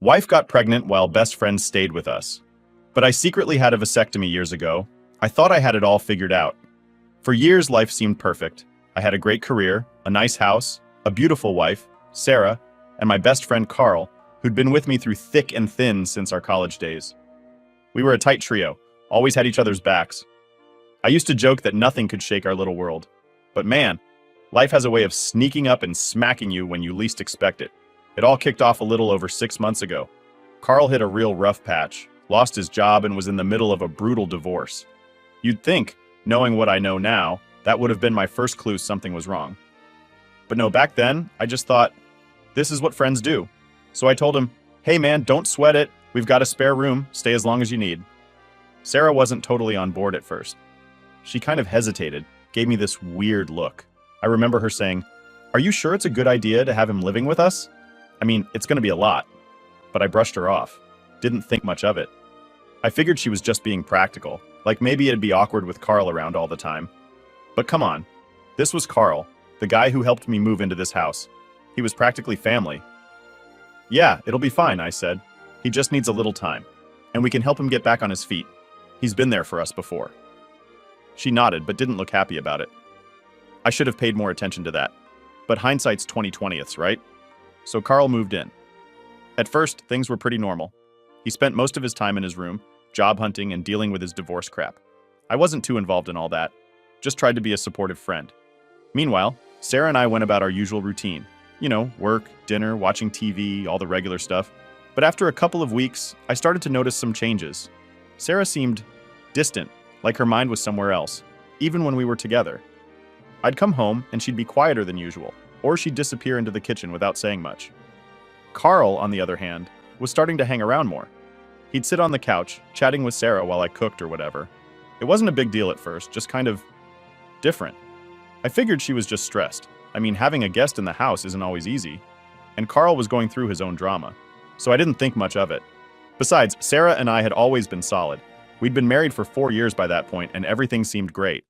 Wife got pregnant while best friend stayed with us. But I secretly had a vasectomy years ago. I thought I had it all figured out. For years, life seemed perfect. I had a great career, a nice house, a beautiful wife, Sarah, and my best friend Carl, who'd been with me through thick and thin since our college days. We were a tight trio, always had each other's backs. I used to joke that nothing could shake our little world. But man, life has a way of sneaking up and smacking you when you least expect it. It all kicked off a little over 6 months ago. Carl hit a real rough patch, lost his job, and was in the middle of a brutal divorce. You'd think, knowing what I know now, that would have been my first clue something was wrong. But no, back then, I just thought, this is what friends do. So I told him, hey man, don't sweat it. We've got a spare room. Stay as long as you need. Sarah wasn't totally on board at first. She kind of hesitated, gave me this weird look. I remember her saying, are you sure it's a good idea to have him living with us? I mean, it's going to be a lot. But I brushed her off. Didn't think much of it. I figured she was just being practical, like maybe it'd be awkward with Carl around all the time. But come on, this was Carl, the guy who helped me move into this house. He was practically family. Yeah, it'll be fine, I said. He just needs a little time, and we can help him get back on his feet. He's been there for us before. She nodded, but didn't look happy about it. I should have paid more attention to that. But hindsight's 20/20ths, right? So Carl moved in. At first, things were pretty normal. He spent most of his time in his room, job hunting and dealing with his divorce crap. I wasn't too involved in all that, just tried to be a supportive friend. Meanwhile, Sarah and I went about our usual routine. You know, work, dinner, watching TV, all the regular stuff. But after a couple of weeks, I started to notice some changes. Sarah seemed distant, like her mind was somewhere else, even when we were together. I'd come home and she'd be quieter than usual, or she'd disappear into the kitchen without saying much. Carl, on the other hand, was starting to hang around more. He'd sit on the couch, chatting with Sarah while I cooked or whatever. It wasn't a big deal at first, just kind of different. I figured she was just stressed. I mean, having a guest in the house isn't always easy. And Carl was going through his own drama, so I didn't think much of it. Besides, Sarah and I had always been solid. We'd been married for 4 years by that point, and everything seemed great.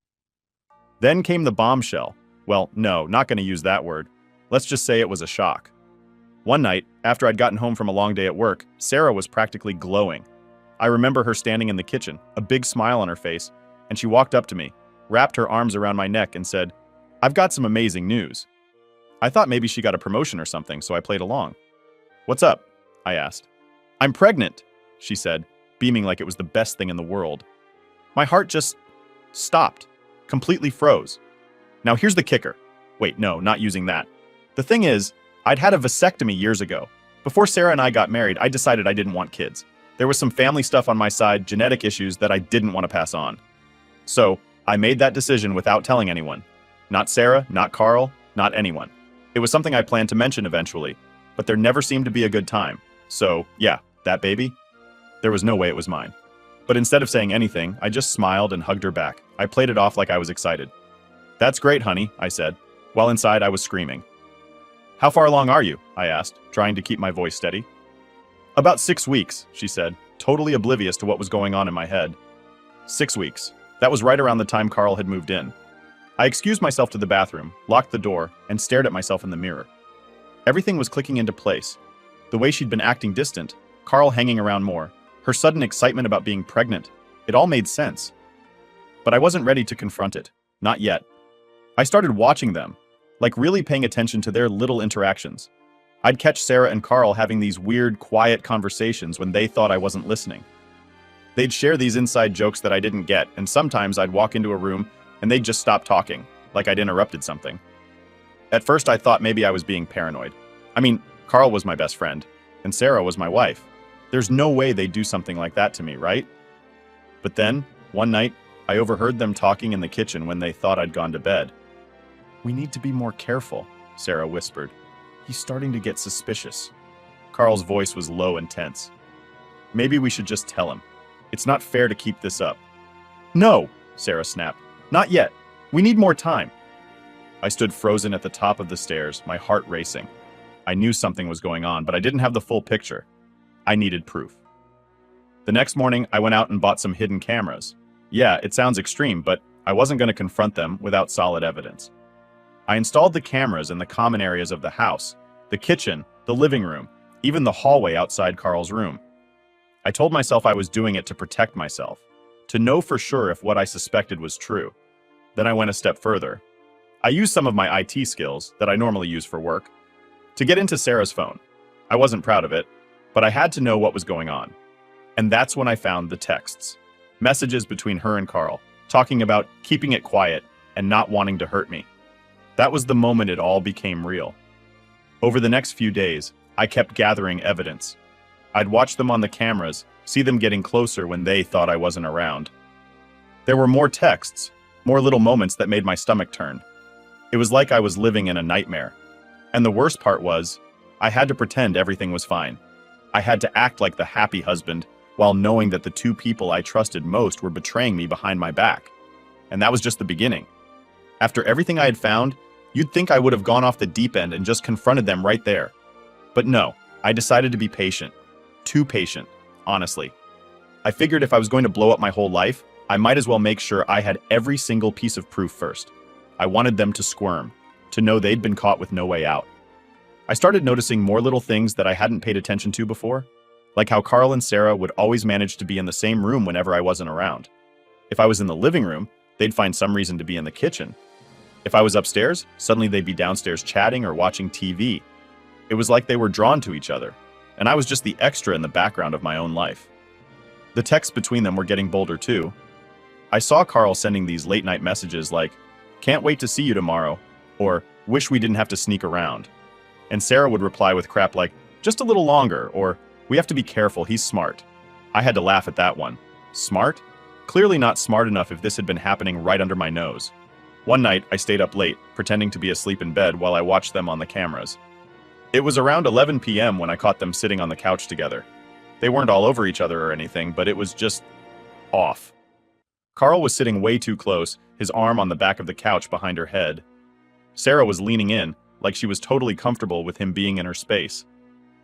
Then came the bombshell. Well, no, not going to use that word. Let's just say it was a shock. One night, after I'd gotten home from a long day at work, Sarah was practically glowing. I remember her standing in the kitchen, a big smile on her face, and she walked up to me, wrapped her arms around my neck and said, I've got some amazing news. I thought maybe she got a promotion or something, so I played along. What's up? I asked. I'm pregnant, she said, beaming like it was the best thing in the world. My heart just stopped, completely froze. Now here's the kicker. Wait, no, not using that. The thing is, I'd had a vasectomy years ago. Before Sarah and I got married, I decided I didn't want kids. There was some family stuff on my side, genetic issues that I didn't want to pass on. So, I made that decision without telling anyone. Not Sarah, not Carl, not anyone. It was something I planned to mention eventually, but there never seemed to be a good time. So, yeah, that baby, there was no way it was mine. But instead of saying anything, I just smiled and hugged her back. I played it off like I was excited. That's great, honey, I said, while inside I was screaming. How far along are you? I asked, trying to keep my voice steady. About 6 weeks, she said, totally oblivious to what was going on in my head. 6 weeks. That was right around the time Carl had moved in. I excused myself to the bathroom, locked the door, and stared at myself in the mirror. Everything was clicking into place. The way she'd been acting distant, Carl hanging around more, her sudden excitement about being pregnant. It all made sense. But I wasn't ready to confront it. Not yet. I started watching them, like really paying attention to their little interactions. I'd catch Sarah and Carl having these weird, quiet conversations when they thought I wasn't listening. They'd share these inside jokes that I didn't get, and sometimes I'd walk into a room and they'd just stop talking, like I'd interrupted something. At first I thought maybe I was being paranoid. I mean, Carl was my best friend, and Sarah was my wife. There's no way they'd do something like that to me, right? But then, one night, I overheard them talking in the kitchen when they thought I'd gone to bed. We need to be more careful, Sarah whispered. He's starting to get suspicious. Carl's voice was low and tense. Maybe we should just tell him. It's not fair to keep this up. No, Sarah snapped. Not yet. We need more time. I stood frozen at the top of the stairs, my heart racing. I knew something was going on, but I didn't have the full picture. I needed proof. The next morning, I went out and bought some hidden cameras. Yeah, it sounds extreme, but I wasn't going to confront them without solid evidence. I installed the cameras in the common areas of the house, the kitchen, the living room, even the hallway outside Carl's room. I told myself I was doing it to protect myself, to know for sure if what I suspected was true. Then I went a step further. I used some of my IT skills that I normally use for work to get into Sarah's phone. I wasn't proud of it, but I had to know what was going on. And that's when I found the texts. Messages between her and Carl, talking about keeping it quiet and not wanting to hurt me. That was the moment it all became real. Over the next few days, I kept gathering evidence. I'd watch them on the cameras, see them getting closer when they thought I wasn't around. There were more texts, more little moments that made my stomach turn. It was like I was living in a nightmare. And the worst part was, I had to pretend everything was fine. I had to act like the happy husband while knowing that the two people I trusted most were betraying me behind my back. And that was just the beginning. After everything I had found, you'd think I would have gone off the deep end and just confronted them right there. But no, I decided to be patient. Too patient, honestly. I figured if I was going to blow up my whole life, I might as well make sure I had every single piece of proof first. I wanted them to squirm, to know they'd been caught with no way out. I started noticing more little things that I hadn't paid attention to before, like how Carl and Sarah would always manage to be in the same room whenever I wasn't around. If I was in the living room, they'd find some reason to be in the kitchen. If I was upstairs, suddenly they'd be downstairs chatting or watching TV. It was like they were drawn to each other, and I was just the extra in the background of my own life. The texts between them were getting bolder too. I saw Carl sending these late-night messages like, "Can't wait to see you tomorrow," or "Wish we didn't have to sneak around." And Sarah would reply with crap like, "Just a little longer," or "We have to be careful, he's smart." I had to laugh at that one. Smart? Clearly not smart enough if this had been happening right under my nose. One night, I stayed up late, pretending to be asleep in bed while I watched them on the cameras. It was around 11 p.m. when I caught them sitting on the couch together. They weren't all over each other or anything, but it was just off. Carl was sitting way too close, his arm on the back of the couch behind her head. Sarah was leaning in, like she was totally comfortable with him being in her space.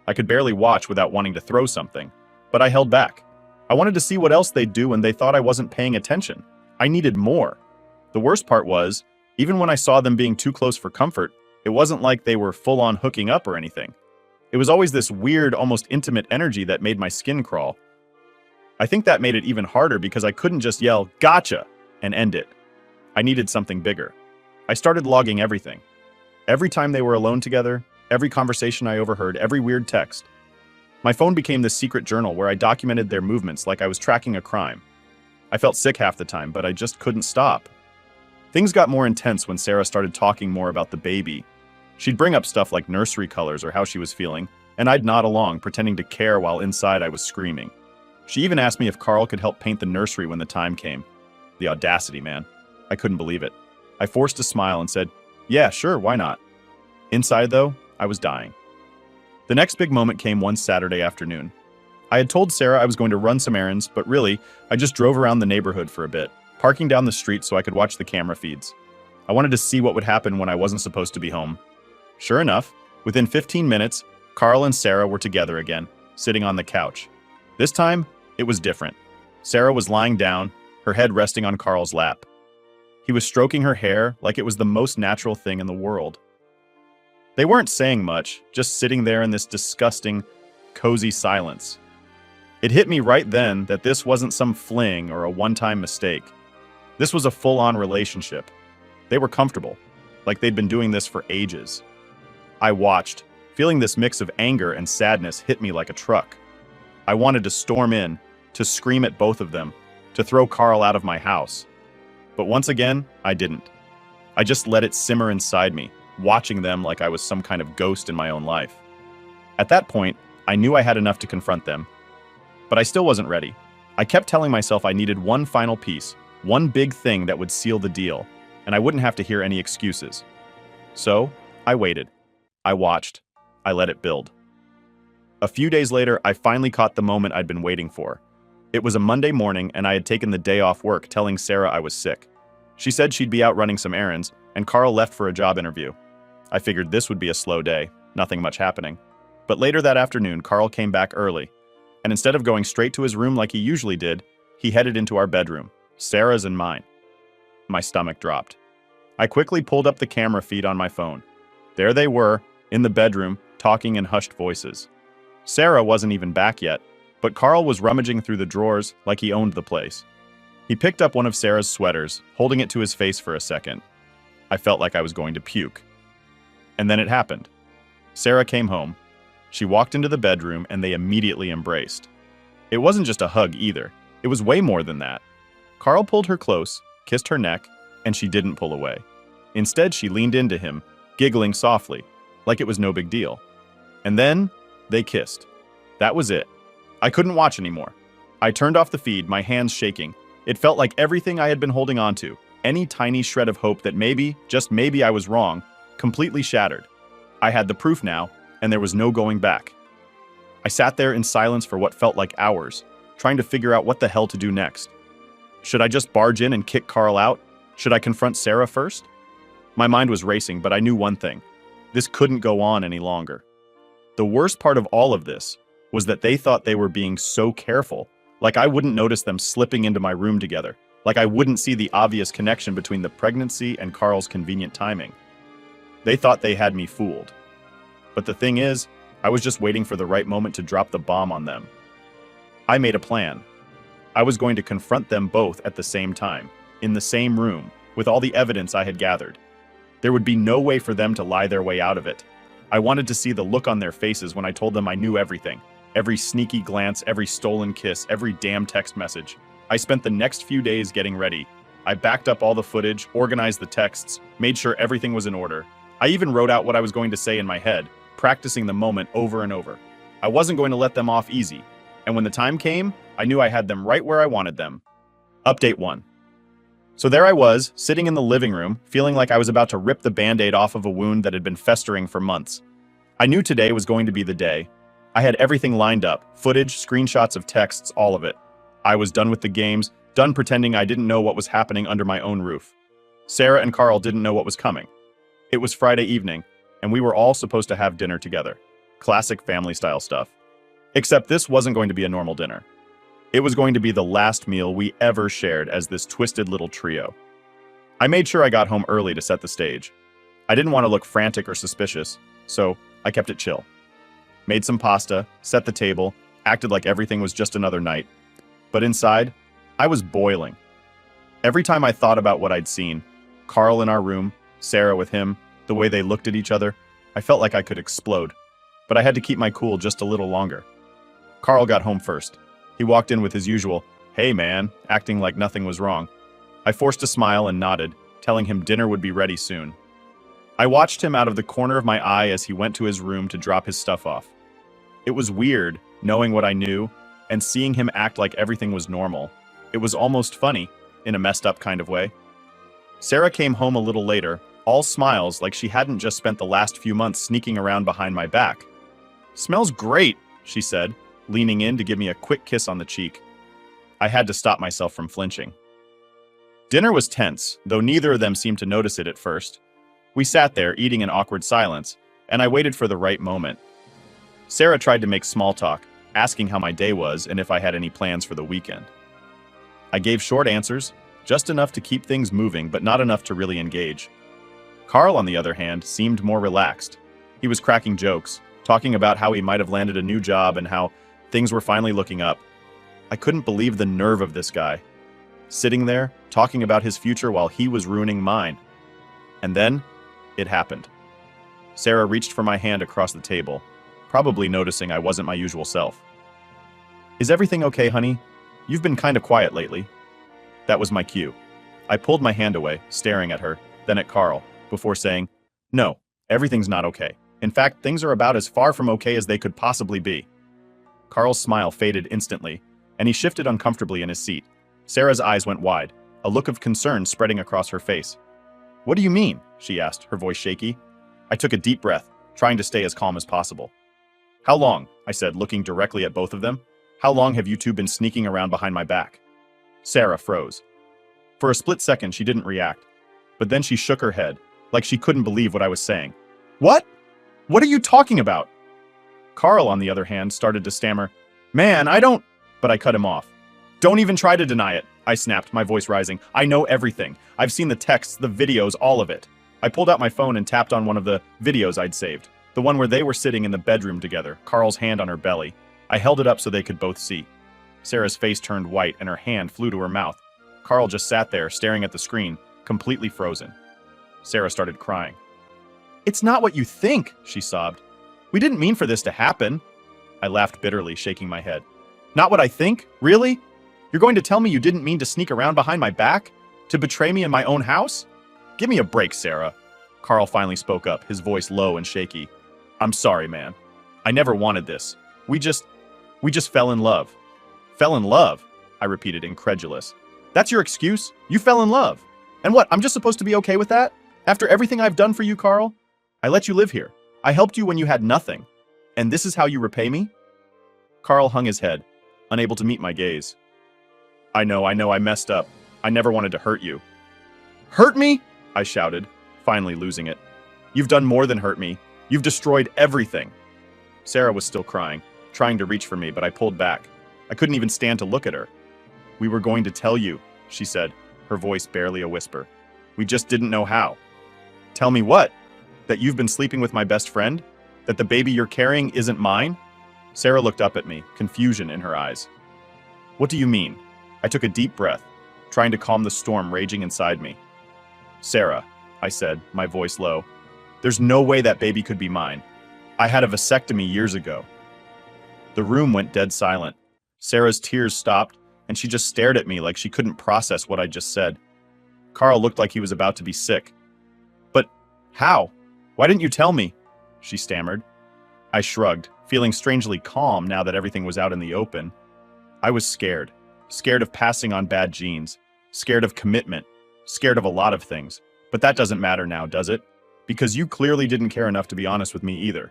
I could barely watch without wanting to throw something, but I held back. I wanted to see what else they'd do when they thought I wasn't paying attention. I needed more. The worst part was, even when I saw them being too close for comfort, it wasn't like they were full-on hooking up or anything. It was always this weird, almost intimate energy that made my skin crawl. I think that made it even harder because I couldn't just yell, "Gotcha!" and end it. I needed something bigger. I started logging everything. Every time they were alone together, every conversation I overheard, every weird text. My phone became this secret journal where I documented their movements like I was tracking a crime. I felt sick half the time, but I just couldn't stop. Things got more intense when Sarah started talking more about the baby. She'd bring up stuff like nursery colors or how she was feeling, and I'd nod along, pretending to care while inside I was screaming. She even asked me if Carl could help paint the nursery when the time came. The audacity, man. I couldn't believe it. I forced a smile and said, "Yeah, sure, why not?" Inside, though, I was dying. The next big moment came one Saturday afternoon. I had told Sarah I was going to run some errands, but really, I just drove around the neighborhood for a bit, parking down the street so I could watch the camera feeds. I wanted to see what would happen when I wasn't supposed to be home. Sure enough, within 15 minutes, Carl and Sarah were together again, sitting on the couch. This time, it was different. Sarah was lying down, her head resting on Carl's lap. He was stroking her hair like it was the most natural thing in the world. They weren't saying much, just sitting there in this disgusting, cozy silence. It hit me right then that this wasn't some fling or a one-time mistake. This was a full-on relationship. They were comfortable, like they'd been doing this for ages. I watched, feeling this mix of anger and sadness hit me like a truck. I wanted to storm in, to scream at both of them, to throw Carl out of my house. But once again, I didn't. I just let it simmer inside me, watching them like I was some kind of ghost in my own life. At that point, I knew I had enough to confront them. But I still wasn't ready. I kept telling myself I needed one final piece, one big thing that would seal the deal, and I wouldn't have to hear any excuses. So, I waited. I watched. I let it build. A few days later, I finally caught the moment I'd been waiting for. It was a Monday morning, and I had taken the day off work, telling Sarah I was sick. She said she'd be out running some errands, and Carl left for a job interview. I figured this would be a slow day, nothing much happening. But later that afternoon, Carl came back early, and instead of going straight to his room like he usually did, he headed into our bedroom, Sarah's and mine. My stomach dropped. I quickly pulled up the camera feed on my phone. There they were, in the bedroom, talking in hushed voices. Sarah wasn't even back yet, but Carl was rummaging through the drawers like he owned the place. He picked up one of Sarah's sweaters, holding it to his face for a second. I felt like I was going to puke. And then it happened. Sarah came home. She walked into the bedroom and they immediately embraced. It wasn't just a hug either. It was way more than that. Carl pulled her close, kissed her neck, and she didn't pull away. Instead, she leaned into him, giggling softly, like it was no big deal. And then they kissed. That was it. I couldn't watch anymore. I turned off the feed, my hands shaking. It felt like everything I had been holding on to, any tiny shred of hope that maybe, just maybe I was wrong, completely shattered. I had the proof now, and there was no going back. I sat there in silence for what felt like hours, trying to figure out what the hell to do next. Should I just barge in and kick Carl out? Should I confront Sarah first? My mind was racing, but I knew one thing. This couldn't go on any longer. The worst part of all of this was that they thought they were being so careful, like I wouldn't notice them slipping into my room together, like I wouldn't see the obvious connection between the pregnancy and Carl's convenient timing. They thought they had me fooled. But the thing is, I was just waiting for the right moment to drop the bomb on them. I made a plan. I was going to confront them both at the same time, in the same room, with all the evidence I had gathered. There would be no way for them to lie their way out of it. I wanted to see the look on their faces when I told them I knew everything. Every sneaky glance, every stolen kiss, every damn text message. I spent the next few days getting ready. I backed up all the footage, organized the texts, made sure everything was in order. I even wrote out what I was going to say in my head, practicing the moment over and over. I wasn't going to let them off easy. And when the time came, I knew I had them right where I wanted them. Update 1. So there I was, sitting in the living room, feeling like I was about to rip the Band-Aid off of a wound that had been festering for months. I knew today was going to be the day. I had everything lined up, footage, screenshots of texts, all of it. I was done with the games, done pretending I didn't know what was happening under my own roof. Sarah and Carl didn't know what was coming. It was Friday evening, and we were all supposed to have dinner together. Classic family-style stuff. Except this wasn't going to be a normal dinner. It was going to be the last meal we ever shared as this twisted little trio. I made sure I got home early to set the stage. I didn't want to look frantic or suspicious, so I kept it chill. Made some pasta, set the table, acted like everything was just another night. But inside, I was boiling. Every time I thought about what I'd seen, Carl in our room, Sarah with him, the way they looked at each other, I felt like I could explode. But I had to keep my cool just a little longer. Carl got home first. He walked in with his usual, "Hey man," acting like nothing was wrong. I forced a smile and nodded, telling him dinner would be ready soon. I watched him out of the corner of my eye as he went to his room to drop his stuff off. It was weird, knowing what I knew, and seeing him act like everything was normal. It was almost funny, in a messed up kind of way. Sarah came home a little later, all smiles like she hadn't just spent the last few months sneaking around behind my back. "Smells great," she said, leaning in to give me a quick kiss on the cheek. I had to stop myself from flinching. Dinner was tense, though neither of them seemed to notice it at first. We sat there, eating in awkward silence, and I waited for the right moment. Sarah tried to make small talk, asking how my day was and if I had any plans for the weekend. I gave short answers, just enough to keep things moving, but not enough to really engage. Carl, on the other hand, seemed more relaxed. He was cracking jokes, talking about how he might have landed a new job and how things were finally looking up. I couldn't believe the nerve of this guy. Sitting there, talking about his future while he was ruining mine. And then, it happened. Sarah reached for my hand across the table, probably noticing I wasn't my usual self. "Is everything okay, honey? You've been kind of quiet lately." That was my cue. I pulled my hand away, staring at her, then at Carl, before saying, "No, everything's not okay. In fact, things are about as far from okay as they could possibly be." Carl's smile faded instantly, and he shifted uncomfortably in his seat. Sarah's eyes went wide, a look of concern spreading across her face. "What do you mean?" she asked, her voice shaky. I took a deep breath, trying to stay as calm as possible. "How long?" I said, looking directly at both of them. "How long have you two been sneaking around behind my back?" Sarah froze. For a split second, she didn't react, but then she shook her head, like she couldn't believe what I was saying. "What? What are you talking about?" Carl, on the other hand, started to stammer, "Man, I don't—" But I cut him off. "Don't even try to deny it," I snapped, my voice rising. "I know everything. I've seen the texts, the videos, all of it." I pulled out my phone and tapped on one of the videos I'd saved. The one where they were sitting in the bedroom together, Carl's hand on her belly. I held it up so they could both see. Sarah's face turned white and her hand flew to her mouth. Carl just sat there, staring at the screen, completely frozen. Sarah started crying. "It's not what you think," she sobbed. "We didn't mean for this to happen." I laughed bitterly, shaking my head. "Not what I think? Really? You're going to tell me you didn't mean to sneak around behind my back? To betray me in my own house? Give me a break, Sarah." Carl finally spoke up, his voice low and shaky. "I'm sorry, man. I never wanted this. We just fell in love." "Fell in love?" I repeated, incredulous. "That's your excuse? You fell in love? And what, I'm just supposed to be okay with that? After everything I've done for you, Carl? I let you live here. I helped you when you had nothing. And this is how you repay me?" Carl hung his head, unable to meet my gaze. I know, I messed up. I never wanted to hurt you." "Hurt me?" I shouted, finally losing it. "You've done more than hurt me. You've destroyed everything." Sarah was still crying, trying to reach for me, but I pulled back. I couldn't even stand to look at her. "We were going to tell you," she said, her voice barely a whisper. "We just didn't know how." "Tell me what? That you've been sleeping with my best friend? That the baby you're carrying isn't mine?" Sarah looked up at me, confusion in her eyes. "What do you mean?" I took a deep breath, trying to calm the storm raging inside me. "Sarah," I said, my voice low, "there's no way that baby could be mine. I had a vasectomy years ago." The room went dead silent. Sarah's tears stopped, and she just stared at me like she couldn't process what I just said. Carl looked like he was about to be sick. "But how? Why didn't you tell me?" she stammered. I shrugged, feeling strangely calm now that everything was out in the open. I was scared. Scared of passing on bad genes. Scared of commitment. Scared of a lot of things. But that doesn't matter now, does it? Because you clearly didn't care enough to be honest with me either.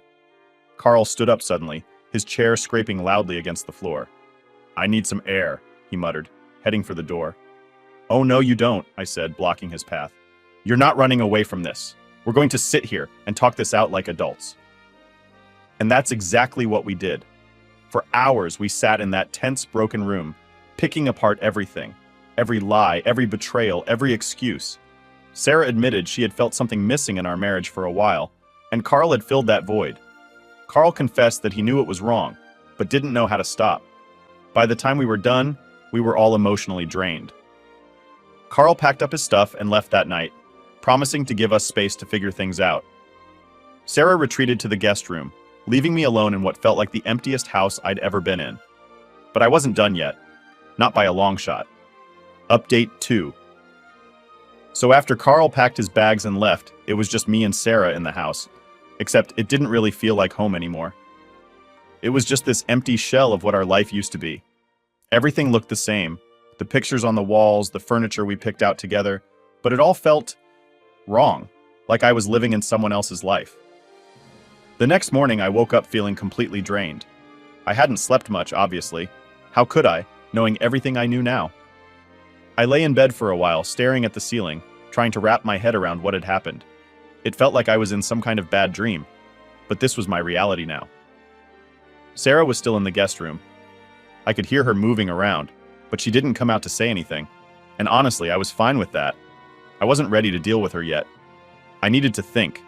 Carl stood up suddenly, his chair scraping loudly against the floor. "I need some air," he muttered, heading for the door. "Oh no, you don't," I said, blocking his path. "You're not running away from this. We're going to sit here and talk this out like adults." And that's exactly what we did. For hours we sat in that tense, broken room, picking apart everything. Every lie, every betrayal, every excuse. Sarah admitted she had felt something missing in our marriage for a while, and Carl had filled that void. Carl confessed that he knew it was wrong, but didn't know how to stop. By the time we were done, we were all emotionally drained. Carl packed up his stuff and left that night, promising to give us space to figure things out. Sarah retreated to the guest room, leaving me alone in what felt like the emptiest house I'd ever been in. But I wasn't done yet. Not by a long shot. Update 2. So after Carl packed his bags and left, it was just me and Sarah in the house, except it didn't really feel like home anymore. It was just this empty shell of what our life used to be. Everything looked the same, the pictures on the walls, the furniture we picked out together, but it all felt wrong, like I was living in someone else's life. The next morning I woke up feeling completely drained. I hadn't slept much, obviously. How could I, knowing everything I knew now? I lay in bed for a while, staring at the ceiling, trying to wrap my head around what had happened. It felt like I was in some kind of bad dream, but this was my reality now. Sarah was still in the guest room. I could hear her moving around, but she didn't come out to say anything, and honestly, I was fine with that. I wasn't ready to deal with her yet. I needed to think.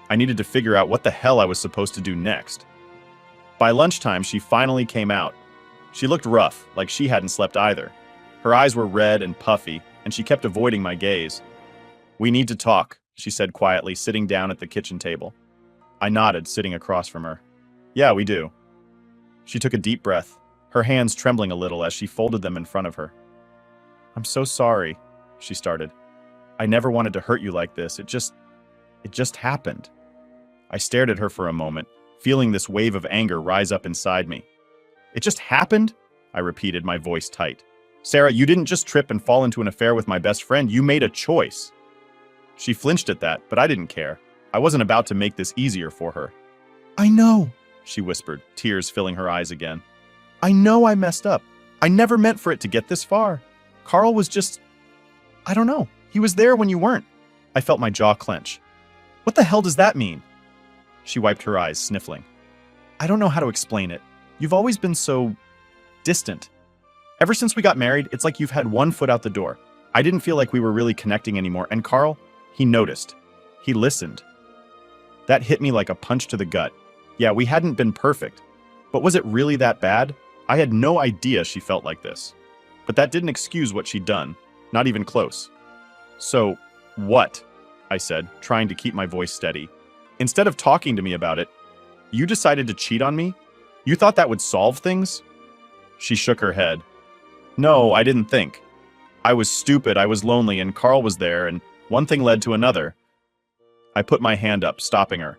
I needed to figure out what the hell I was supposed to do next. By lunchtime, she finally came out. She looked rough, like she hadn't slept either. Her eyes were red and puffy, and she kept avoiding my gaze. "We need to talk," she said quietly, sitting down at the kitchen table. I nodded, sitting across from her. "Yeah, we do." She took a deep breath, her hands trembling a little as she folded them in front of her. "I'm so sorry," she started. "I never wanted to hurt you like this. It just happened." I stared at her for a moment, feeling this wave of anger rise up inside me. "It just happened?" I repeated, my voice tight. "Sarah, you didn't just trip and fall into an affair with my best friend. You made a choice." She flinched at that, but I didn't care. I wasn't about to make this easier for her. "I know," she whispered, tears filling her eyes again. "I know I messed up. I never meant for it to get this far. Carl was just... I don't know. He was there when you weren't." I felt my jaw clench. "What the hell does that mean?" She wiped her eyes, sniffling. "I don't know how to explain it. You've always been so... distant. Ever since we got married, it's like you've had one foot out the door. I didn't feel like we were really connecting anymore, and Carl, he noticed. He listened." That hit me like a punch to the gut. Yeah, we hadn't been perfect. But was it really that bad? I had no idea she felt like this. But that didn't excuse what she'd done. Not even close. So, what? I said, trying to keep my voice steady. Instead of talking to me about it, you decided to cheat on me? You thought that would solve things? She shook her head. No, I didn't think. I was stupid, I was lonely, and Carl was there, and one thing led to another. I put my hand up, stopping her.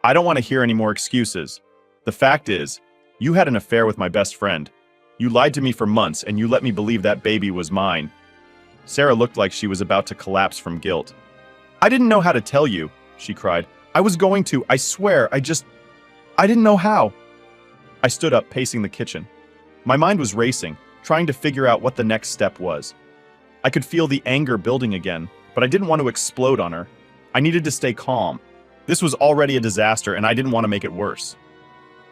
I don't want to hear any more excuses. The fact is, you had an affair with my best friend. You lied to me for months, and you let me believe that baby was mine. Sarah looked like she was about to collapse from guilt. I didn't know how to tell you, she cried. I was going to, I swear, I didn't know how. I stood up, pacing the kitchen. My mind was racing, trying to figure out what the next step was. I could feel the anger building again, but I didn't want to explode on her. I needed to stay calm. This was already a disaster, and I didn't want to make it worse.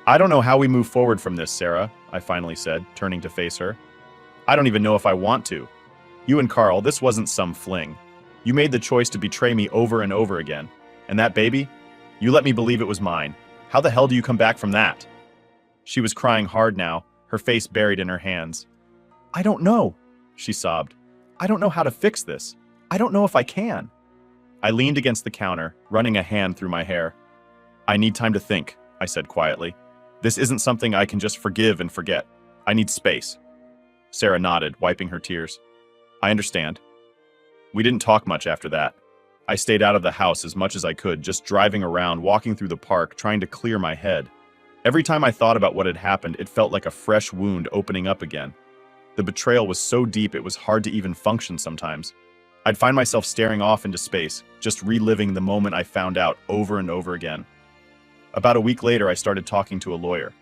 I don't know how we move forward from this, Sarah, I finally said, turning to face her. I don't even know if I want to. You and Carl, this wasn't some fling. You made the choice to betray me over and over again. And that baby? You let me believe it was mine. How the hell do you come back from that? She was crying hard now, her face buried in her hands. I don't know, she sobbed. I don't know how to fix this. I don't know if I can. I leaned against the counter, running a hand through my hair. I need time to think, I said quietly. This isn't something I can just forgive and forget. I need space. Sarah nodded, wiping her tears. I understand. We didn't talk much after that. I stayed out of the house as much as I could, just driving around, walking through the park, trying to clear my head. Every time I thought about what had happened, it felt like a fresh wound opening up again. The betrayal was so deep it was hard to even function sometimes. I'd find myself staring off into space, just reliving the moment I found out over and over again. About a week later, I started talking to a lawyer.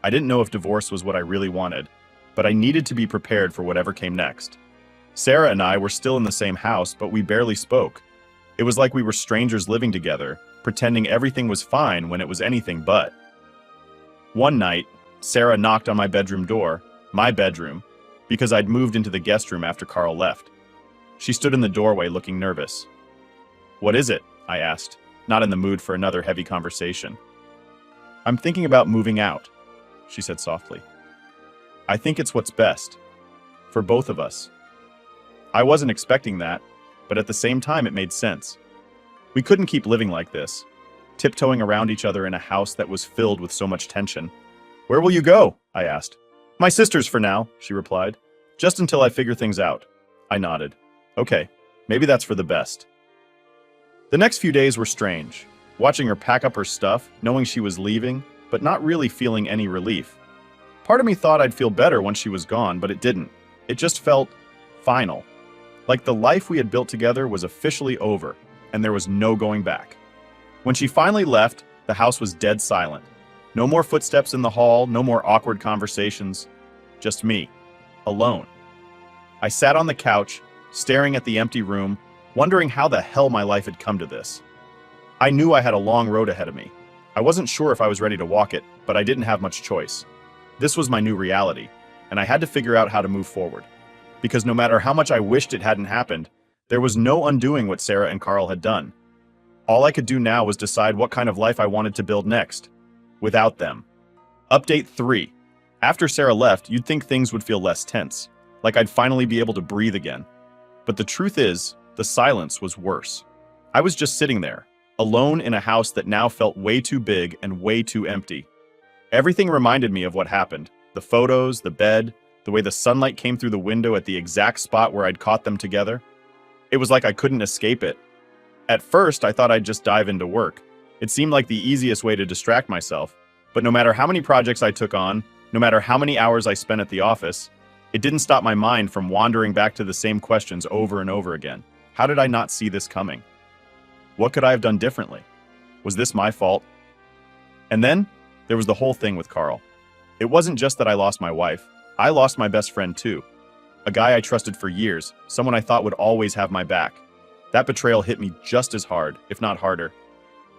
I didn't know if divorce was what I really wanted, but I needed to be prepared for whatever came next. Sarah and I were still in the same house, but we barely spoke. It was like we were strangers living together, pretending everything was fine when it was anything but. One night, Sarah knocked on my bedroom door, my bedroom, because I'd moved into the guest room after Carl left. She stood in the doorway looking nervous. What is it? I asked, not in the mood for another heavy conversation. I'm thinking about moving out, she said softly. I think it's what's best. For both of us. I wasn't expecting that, but at the same time it made sense. We couldn't keep living like this, tiptoeing around each other in a house that was filled with so much tension. Where will you go? I asked. My sister's for now, she replied. Just until I figure things out. I nodded. Okay, maybe that's for the best. The next few days were strange, watching her pack up her stuff, knowing she was leaving, but not really feeling any relief. Part of me thought I'd feel better once she was gone, but it didn't. It just felt final. Like the life we had built together was officially over, and there was no going back. When she finally left, the house was dead silent. No more footsteps in the hall, no more awkward conversations. Just me, alone. I sat on the couch, staring at the empty room, wondering how the hell my life had come to this. I knew I had a long road ahead of me. I wasn't sure if I was ready to walk it, but I didn't have much choice. This was my new reality, and I had to figure out how to move forward. Because no matter how much I wished it hadn't happened, there was no undoing what Sarah and Carl had done. All I could do now was decide what kind of life I wanted to build next. Without them. Update 3. After Sarah left, you'd think things would feel less tense, like I'd finally be able to breathe again. But the truth is, the silence was worse. I was just sitting there, alone in a house that now felt way too big and way too empty. Everything reminded me of what happened. The photos, the bed, the way the sunlight came through the window at the exact spot where I'd caught them together. It was like I couldn't escape it. At first, I thought I'd just dive into work. It seemed like the easiest way to distract myself. But no matter how many projects I took on, no matter how many hours I spent at the office, it didn't stop my mind from wandering back to the same questions over and over again. How did I not see this coming? What could I have done differently? Was this my fault? And then, there was the whole thing with Carl. It wasn't just that I lost my wife. I lost my best friend too. A guy I trusted for years, someone I thought would always have my back. That betrayal hit me just as hard, if not harder.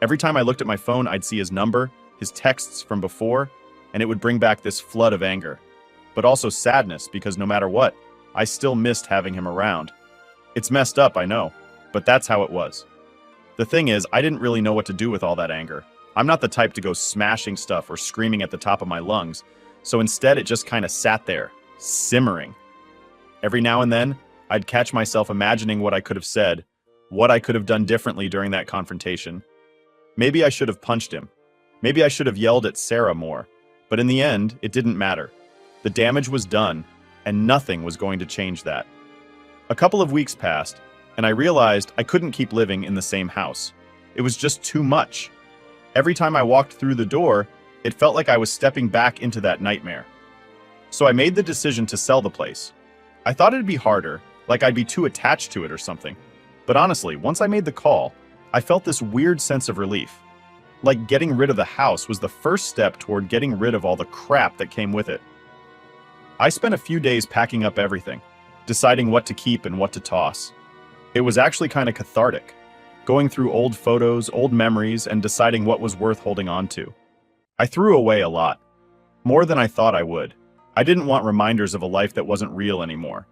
Every time I looked at my phone, I'd see his number, his texts from before, and it would bring back this flood of anger. But also sadness, because no matter what, I still missed having him around. It's messed up, I know, but that's how it was. The thing is, I didn't really know what to do with all that anger. I'm not the type to go smashing stuff or screaming at the top of my lungs, so instead it just kind of sat there, simmering. Every now and then, I'd catch myself imagining what I could have said, what I could have done differently during that confrontation. Maybe I should have punched him. Maybe I should have yelled at Sarah more. But in the end, it didn't matter. The damage was done, and nothing was going to change that. A couple of weeks passed, and I realized I couldn't keep living in the same house. It was just too much. Every time I walked through the door, it felt like I was stepping back into that nightmare. So I made the decision to sell the place. I thought it'd be harder, like I'd be too attached to it or something. But honestly, once I made the call, I felt this weird sense of relief. Like getting rid of the house was the first step toward getting rid of all the crap that came with it. I spent a few days packing up everything, deciding what to keep and what to toss. It was actually kind of cathartic, going through old photos, old memories, and deciding what was worth holding on to. I threw away a lot, more than I thought I would. I didn't want reminders of a life that wasn't real anymore.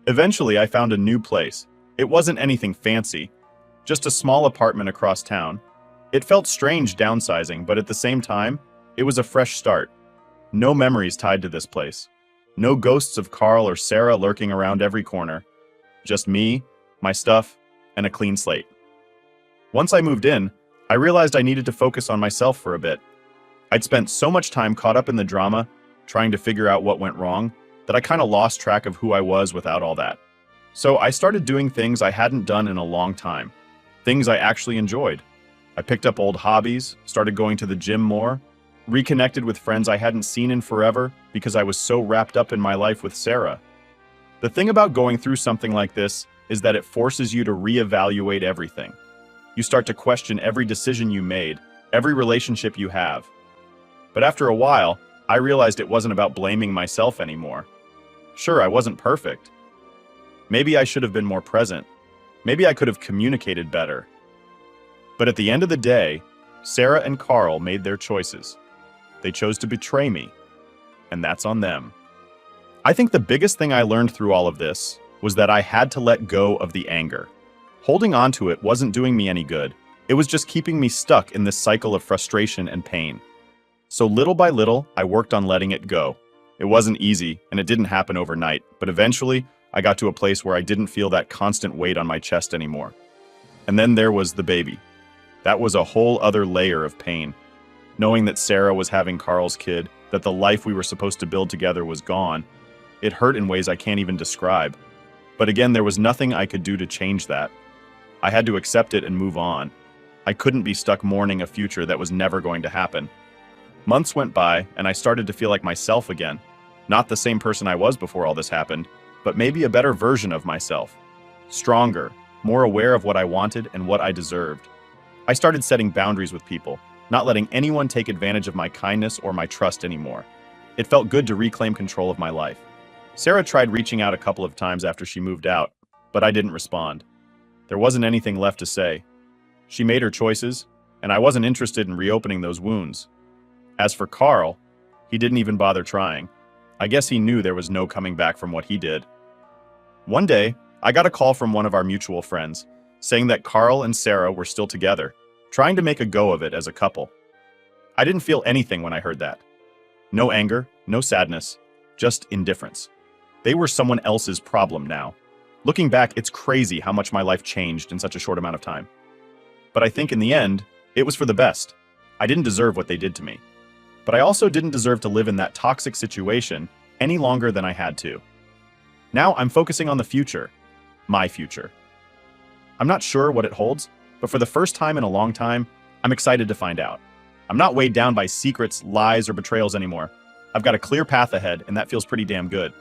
Eventually, I found a new place. It wasn't anything fancy, just a small apartment across town. It felt strange downsizing, but at the same time, it was a fresh start. No memories tied to this place. No ghosts of Carl or Sarah lurking around every corner. Just me, my stuff, and a clean slate. Once I moved in, I realized I needed to focus on myself for a bit. I'd spent so much time caught up in the drama, trying to figure out what went wrong, that I kind of lost track of who I was without all that. So I started doing things I hadn't done in a long time. Things I actually enjoyed. I picked up old hobbies, started going to the gym more, reconnected with friends I hadn't seen in forever because I was so wrapped up in my life with Sarah. The thing about going through something like this is that it forces you to reevaluate everything. You start to question every decision you made, every relationship you have. But after a while, I realized it wasn't about blaming myself anymore. Sure, I wasn't perfect. Maybe I should have been more present. Maybe I could have communicated better. But at the end of the day, Sarah and Carl made their choices. They chose to betray me, and that's on them. I think the biggest thing I learned through all of this was that I had to let go of the anger. Holding on to it wasn't doing me any good. It was just keeping me stuck in this cycle of frustration and pain. So little by little, I worked on letting it go. It wasn't easy, and it didn't happen overnight, but eventually, I got to a place where I didn't feel that constant weight on my chest anymore. And then there was the baby. That was a whole other layer of pain. Knowing that Sarah was having Carl's kid, that the life we were supposed to build together was gone, it hurt in ways I can't even describe. But again, there was nothing I could do to change that. I had to accept it and move on. I couldn't be stuck mourning a future that was never going to happen. Months went by, and I started to feel like myself again. Not the same person I was before all this happened, but maybe a better version of myself. Stronger, more aware of what I wanted and what I deserved. I started setting boundaries with people, not letting anyone take advantage of my kindness or my trust anymore. It felt good to reclaim control of my life. Sarah tried reaching out a couple of times after she moved out, but I didn't respond. There wasn't anything left to say. She made her choices, and I wasn't interested in reopening those wounds. As for Carl, he didn't even bother trying. I guess he knew there was no coming back from what he did. One day, I got a call from one of our mutual friends, saying that Carl and Sarah were still together, trying to make a go of it as a couple. I didn't feel anything when I heard that. No anger, no sadness, just indifference. They were someone else's problem now. Looking back, it's crazy how much my life changed in such a short amount of time. But I think in the end, it was for the best. I didn't deserve what they did to me. But I also didn't deserve to live in that toxic situation any longer than I had to. Now I'm focusing on the future, my future. I'm not sure what it holds, but for the first time in a long time, I'm excited to find out. I'm not weighed down by secrets, lies, or betrayals anymore. I've got a clear path ahead, and that feels pretty damn good.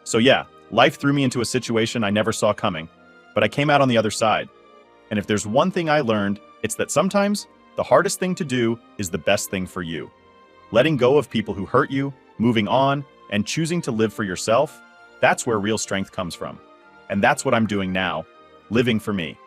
So yeah, life threw me into a situation I never saw coming, but I came out on the other side. And if there's one thing I learned, it's that sometimes the hardest thing to do is the best thing for you. Letting go of people who hurt you, moving on, and choosing to live for yourself, that's where real strength comes from. And that's what I'm doing now, living for me.